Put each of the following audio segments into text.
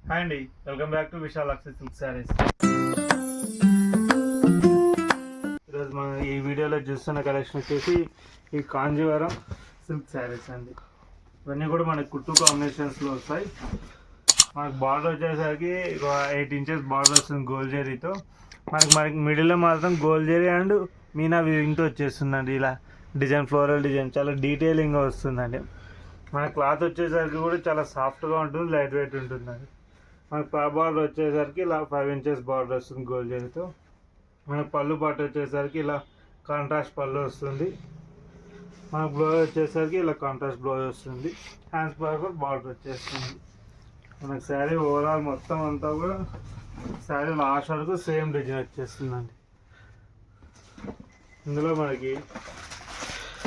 Hi అండి, welcome back to Visalakshi silk sarees. ఈరోజు మనం ఈ వీడియోలో చూస్తున్న కలెక్షన్ వచ్చేసి ఈ కాంజీవరం సిల్క్ శారీస్ అండి. ఇవన్నీ కూడా మనకి కుట్టు కాంబినేషన్స్లో వస్తాయి. మనకు బార్డర్ వచ్చేసరికి 8 inches బార్డర్ వస్తుంది గోల్డ్ జరీతో. మనకి మిడిల్లో మాత్రం గోల్డ్ జరీ అండ్ మీనా వీవింగ్తో వచ్చేస్తుందండి. ఇలా డిజైన్, ఫ్లోరల్ డిజైన్ చాలా డీటెయిలింగ్గా వస్తుందండి. మన క్లాత్ వచ్చేసరికి కూడా చాలా సాఫ్ట్గా ఉంటుంది, లైట్ వెయిట్ ఉంటుందండి. మనకు బార్డర్ వచ్చేసరికి ఇలా 5 inches బార్డర్ వస్తుంది గోల్డ్ జరీతో. మనకు పళ్ళు పాటు వచ్చేసరికి ఇలా కాంట్రాస్ట్ పళ్ళు వస్తుంది. మనకు బ్లౌజ్ వచ్చేసరికి ఇలా కాంట్రాస్ట్ బ్లౌజ్ వస్తుంది. హ్యాండ్స్ కూడా బార్డర్ వచ్చేస్తుంది. మనకు శారీ ఓవరాల్ మొత్తం అంతా కూడా శారీ లాస్ట్ వరకు సేమ్ డిజైన్ వచ్చేస్తుందండి. ఇందులో మనకి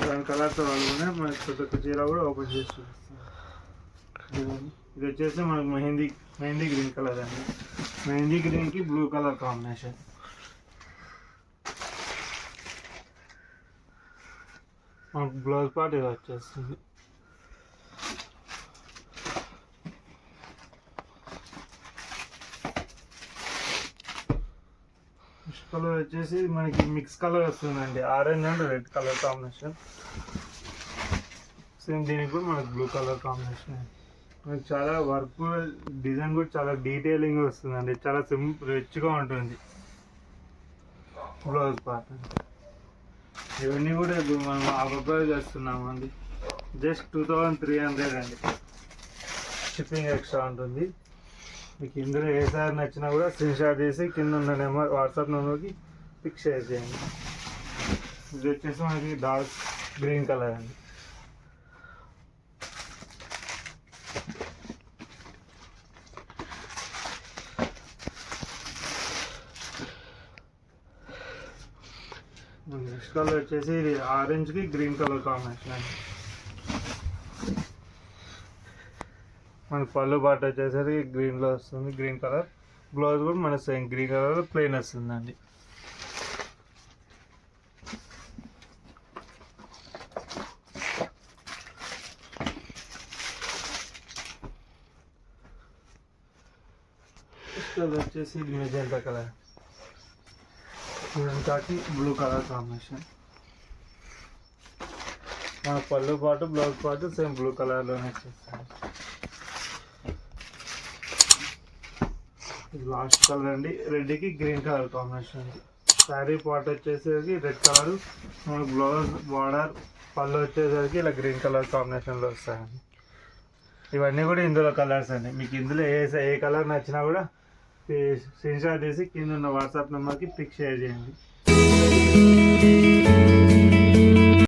7 కలర్స్ వాళ్ళనే మనకి ప్రతి ఒక్క చీర కూడా ఓపెన్ చేసి చూపిస్తాం. ఇది వచ్చేసి మనకు మెహందీ గ్రీన్ కలర్ అండి. మెహందీ గ్రీన్కి బ్లూ కలర్ కాంబినేషన్. మనకు బ్లౌజ్ పార్ట్ ఇలా వచ్చేస్తుంది. నెక్స్ట్ కలర్ వచ్చేసి మనకి మిక్స్ కలర్ వస్తుందండి, orange and red colour combination. Same దీనికి కూడా మనకు బ్లూ కలర్ కాంబినేషన్. మనకి చాలా వర్క్ డిజైన్ కూడా చాలా డీటెయిలింగ్ వస్తుందండి. చాలా రిచ్గా ఉంటుంది బ్లౌజ్ పార్ట్. ఇవన్నీ కూడా ఇప్పుడు మనం ఆఫర్ చేస్తున్నామండి. జస్ట్ 2300 అండి. షిప్పింగ్ ఎక్స్ట్రా ఉంటుంది. మీకు ఇందులో ఏ సారి నచ్చినా కూడా స్క్రీన్ షాట్ చేసి కింద ఉన్న నెంబర్ వాట్సాప్ నెంబర్కి పిక్ షేర్ చేయండి. ఇది వచ్చేసి మనకి డార్క్ గ్రీన్ కలర్ అండి. నెక్స్ట్ కలర్ వచ్చేసి ఇది ఆరెంజ్కి గ్రీన్ కలర్ కాంబినేషన్ అండి. మనకి పళ్ళు బాట వచ్చేసరికి గ్రీన్లో వస్తుంది, గ్రీన్ కలర్. బ్లౌజ్ కూడా మన సేమ్ గ్రీన్ కలర్ ప్లెయిన్ వస్తుందండి. కలర్ వచ్చేసి మెజెంటా కలర్, మెజెంటాకి బ్లూ కలర్ కాంబినేషన్. మన పళ్ళు పాటు బ్లౌజ్ పాటు సేమ్ బ్లూ కలర్లోనే వచ్చేస్తుంది. లాస్ట్ కలర్ అండి, రెడ్కి గ్రీన్ కలర్ కాంబినేషన్ అండి. శారీ పార్ట్ వచ్చేసరికి రెడ్ కలర్, మన బ్లౌజ్ బార్డర్ పళ్ళు వచ్చేసరికి ఇలా గ్రీన్ కలర్ కాంబినేషన్లో వస్తాయండి. ఇవన్నీ కూడా ఇందులో కలర్స్ అండి. మీకు ఇందులో ఏ కలర్ నచ్చినా కూడా స్క్రీన్ షాట్ తీసి కింద ఉన్న వాట్సాప్ నెంబర్కి పిక్ షేర్ చేయండి.